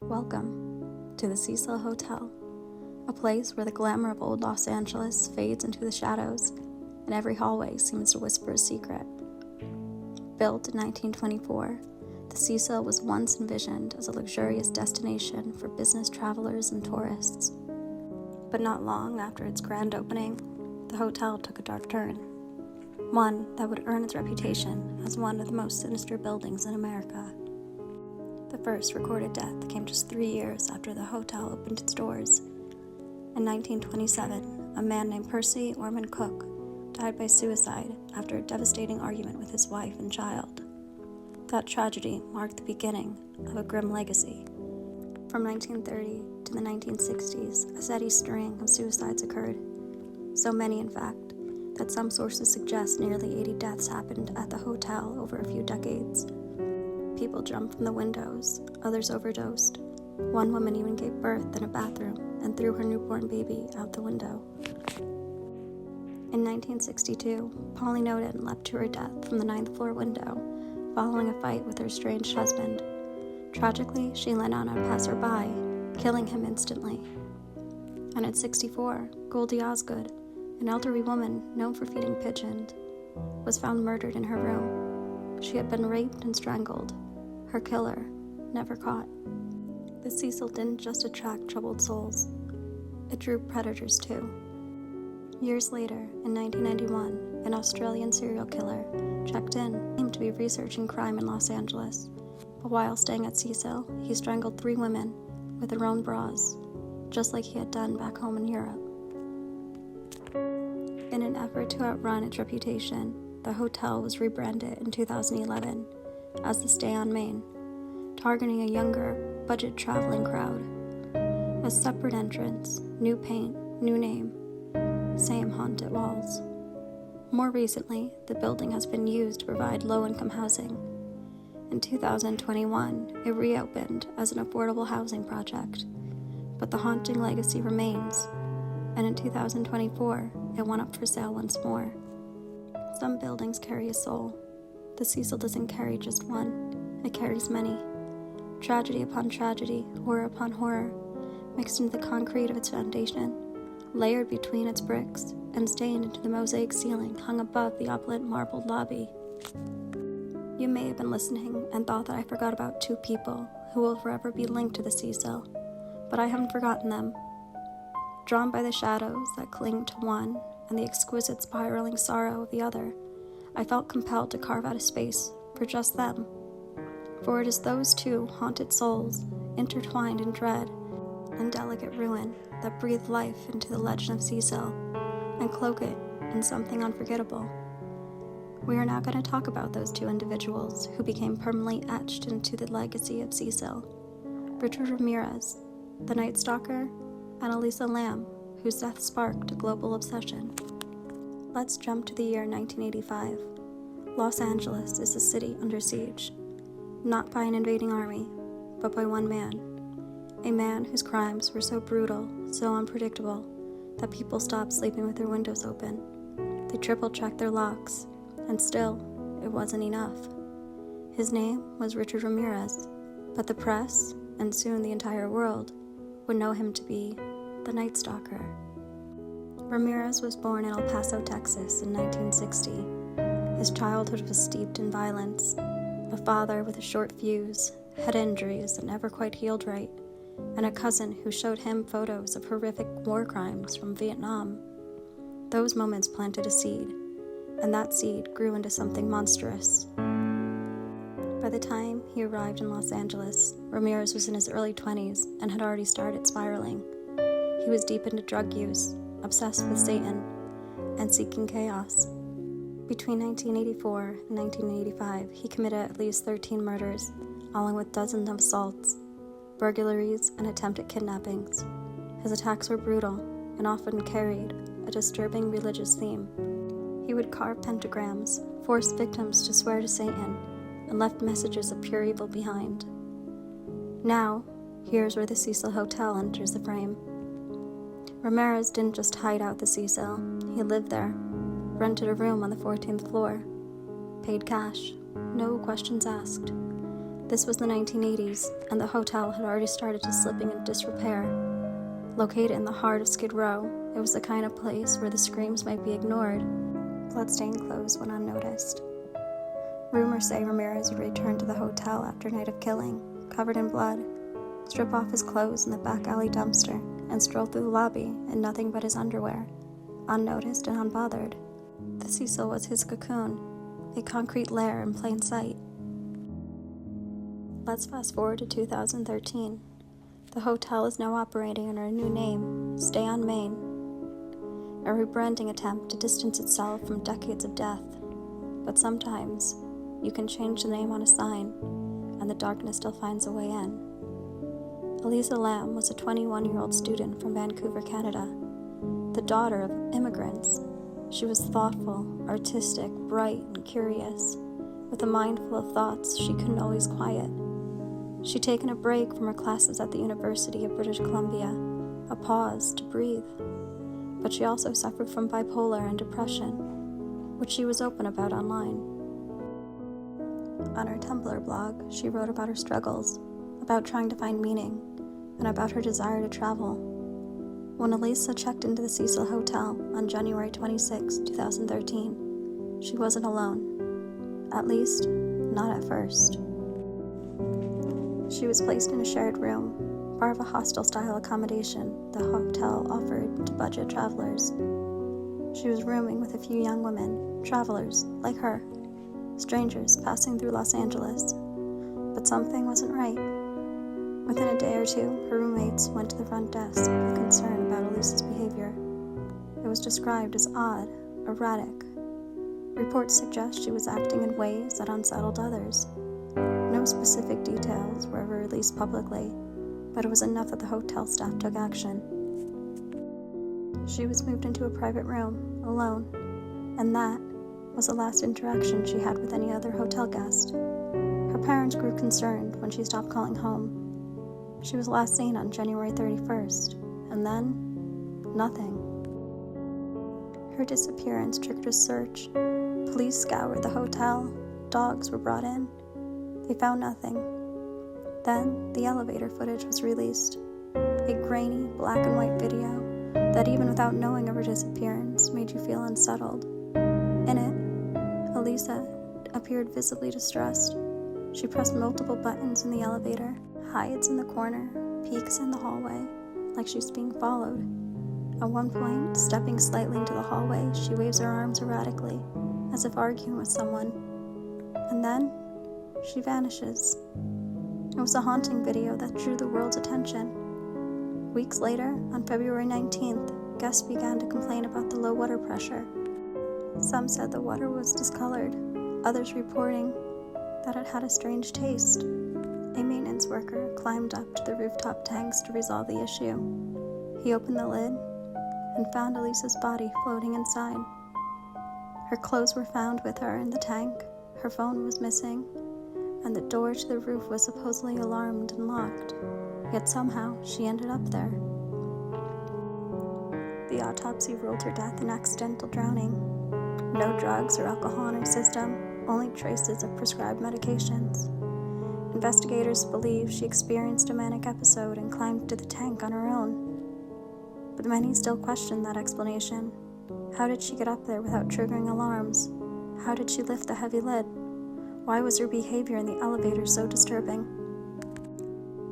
Welcome to the Cecil Hotel, a place where the glamour of old Los Angeles fades into the shadows and every hallway seems to whisper a secret. Built in 1924, the Cecil was once envisioned as a luxurious destination for business travelers and tourists. But not long after its grand opening, the hotel took a dark turn, one that would earn its reputation as one of the most sinister buildings in America. The first recorded death came just 3 years after the hotel opened its doors. In 1927, a man named Percy Orman Cook died by suicide after a devastating argument with his wife and child. That tragedy marked the beginning of a grim legacy. From 1930 to the 1960s, a steady string of suicides occurred. So many, in fact, that some sources suggest nearly 80 deaths happened at the hotel over a few decades. People jumped from the windows, others overdosed. One woman even gave birth in a bathroom and threw her newborn baby out the window. In 1962, Polly Noden leapt to her death from the 9th floor window following a fight with her estranged husband. Tragically, she landed on a passerby, killing him instantly. And at 64, Goldie Osgood, an elderly woman known for feeding pigeons, was found murdered in her room. She had been raped and strangled. Her killer never caught. The Cecil didn't just attract troubled souls. It drew predators too. Years later, in 1991, an Australian serial killer checked in, claimed to be researching crime in Los Angeles. But while staying at Cecil, he strangled 3 women with their own bras, just like he had done back home in Europe. In an effort to outrun its reputation, the hotel was rebranded in 2011 as the Stay on Main, targeting a younger, budget traveling crowd. A separate entrance, new paint, new name, same haunted walls. More recently, the building has been used to provide low-income housing. In 2021, it reopened as an affordable housing project, but the haunting legacy remains, and in 2024, it went up for sale once more. Some buildings carry a soul. The Cecil doesn't carry just one, it carries many. Tragedy upon tragedy, horror upon horror, mixed into the concrete of its foundation, layered between its bricks, and stained into the mosaic ceiling hung above the opulent marbled lobby. You may have been listening and thought that I forgot about 2 people who will forever be linked to the Cecil, but I haven't forgotten them. Drawn by the shadows that cling to one and the exquisite spiraling sorrow of the other, I felt compelled to carve out a space for just them. For it is those 2 haunted souls, intertwined in dread and delicate ruin, that breathe life into the legend of Cecil and cloak it in something unforgettable. We are now going to talk about those 2 individuals who became permanently etched into the legacy of Cecil: Richard Ramirez, the Night Stalker, and Elisa Lam, whose death sparked a global obsession. Let's jump to the year 1985. Los Angeles is a city under siege, not by an invading army, but by one man. A man whose crimes were so brutal, so unpredictable, that people stopped sleeping with their windows open. They triple-checked their locks, and still, it wasn't enough. His name was Richard Ramirez, but the press, and soon the entire world, would know him to be the Night Stalker. Ramirez was born in El Paso, Texas in 1960. His childhood was steeped in violence. A father with a short fuse, head injuries that never quite healed right, and a cousin who showed him photos of horrific war crimes from Vietnam. Those moments planted a seed, and that seed grew into something monstrous. By the time he arrived in Los Angeles, Ramirez was in his early 20s and had already started spiraling. He was deep into drug use, obsessed with Satan, and seeking chaos. Between 1984 and 1985, he committed at least 13 murders, along with dozens of assaults, burglaries, and attempted kidnappings. His attacks were brutal and often carried a disturbing religious theme. He would carve pentagrams, force victims to swear to Satan, and left messages of pure evil behind. Now, here's where the Cecil Hotel enters the frame. Ramirez didn't just hide out the Cecil, he lived there, rented a room on the 14th floor, paid cash, no questions asked. This was the 1980s, and the hotel had already started to slipping into disrepair. Located in the heart of Skid Row, it was the kind of place where the screams might be ignored. Bloodstained clothes went unnoticed. Rumors say Ramirez would return to the hotel after a night of killing, covered in blood, strip off his clothes in the back alley dumpster, and stroll through the lobby in nothing but his underwear, unnoticed and unbothered. The Cecil was his cocoon, a concrete lair in plain sight. Let's fast forward to 2013. The hotel is now operating under a new name, Stay on Main, a rebranding attempt to distance itself from decades of death. But sometimes, you can change the name on a sign, and the darkness still finds a way in. Elisa Lam was a 21-year-old student from Vancouver, Canada, the daughter of immigrants. She was thoughtful, artistic, bright, and curious, with a mind full of thoughts she couldn't always quiet. She'd taken a break from her classes at the University of British Columbia, a pause to breathe. But she also suffered from bipolar and depression, which she was open about online. On her Tumblr blog, she wrote about her struggles, about trying to find meaning, and about her desire to travel. When Elisa checked into the Cecil Hotel on January 26, 2013, she wasn't alone. At least, not at first. She was placed in a shared room, part of a hostel-style accommodation the hotel offered to budget travelers. She was rooming with a few young women, travelers like her, strangers passing through Los Angeles. But something wasn't right. Within a day or two, her roommates went to the front desk with concern about Elisa's behavior. It was described as odd, erratic. Reports suggest she was acting in ways that unsettled others. No specific details were ever released publicly, but it was enough that the hotel staff took action. She was moved into a private room, alone, and that was the last interaction she had with any other hotel guest. Her parents grew concerned when she stopped calling home. She was last seen on January 31st, and then, nothing. Her disappearance triggered a search. Police scoured the hotel, dogs were brought in. They found nothing. Then, the elevator footage was released. A grainy, black and white video that even without knowing of her disappearance made you feel unsettled. In it, Elisa appeared visibly distressed. She pressed multiple buttons in the elevator, hides in the corner, peeks in the hallway, like she's being followed. At one point, stepping slightly into the hallway, she waves her arms erratically, as if arguing with someone. And then, she vanishes. It was a haunting video that drew the world's attention. Weeks later, on February 19th, guests began to complain about the low water pressure. Some said the water was discolored, others reporting that it had a strange taste. A maintenance worker climbed up to the rooftop tanks to resolve the issue. He opened the lid and found Elisa's body floating inside. Her clothes were found with her in the tank, her phone was missing, and the door to the roof was supposedly alarmed and locked. Yet somehow, she ended up there. The autopsy ruled her death an accidental drowning. No drugs or alcohol in her system, only traces of prescribed medications. Investigators believe she experienced a manic episode and climbed to the tank on her own. But many still question that explanation. How did she get up there without triggering alarms? How did she lift the heavy lid? Why was her behavior in the elevator so disturbing?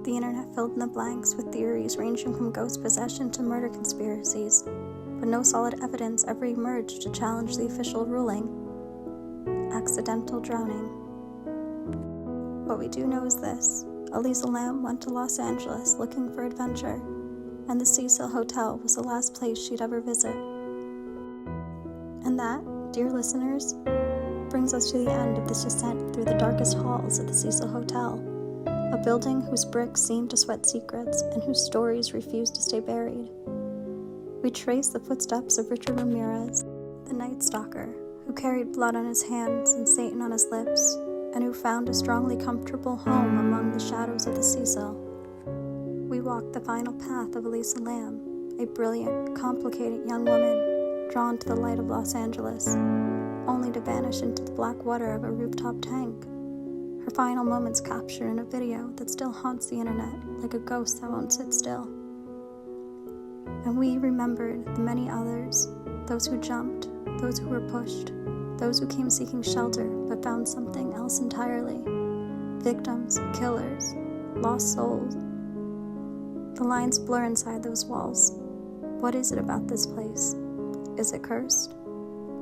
The internet filled in the blanks with theories ranging from ghost possession to murder conspiracies, but no solid evidence ever emerged to challenge the official ruling. Accidental drowning. What we do know is this: Elisa Lam went to Los Angeles looking for adventure, and the Cecil Hotel was the last place she'd ever visit. And that, dear listeners, brings us to the end of this descent through the darkest halls of the Cecil Hotel, a building whose bricks seem to sweat secrets and whose stories refuse to stay buried. We trace the footsteps of Richard Ramirez, the Night Stalker, who carried blood on his hands and Satan on his lips, and who found a strongly comfortable home among the shadows of the Cecil. We walk the final path of Elisa Lam, a brilliant, complicated young woman drawn to the light of Los Angeles, only to vanish into the black water of a rooftop tank. Her final moments captured in a video that still haunts the internet like a ghost that won't sit still. And we remembered the many others, those who jumped, those who were pushed, those who came seeking shelter but found something else entirely. Victims, killers, lost souls. The lines blur inside those walls. What is it about this place? Is it cursed?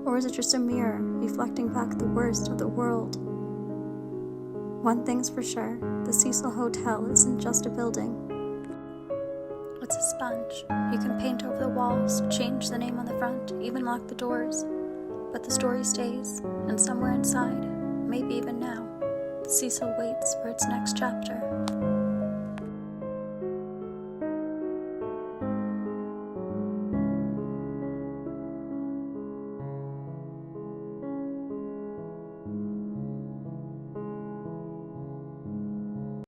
Or is it just a mirror reflecting back the worst of the world? One thing's for sure, the Cecil Hotel isn't just a building. It's a sponge. You can paint over the walls, change the name on the front, even lock the doors. But the story stays, and somewhere inside, maybe even now, the Cecil waits for its next chapter.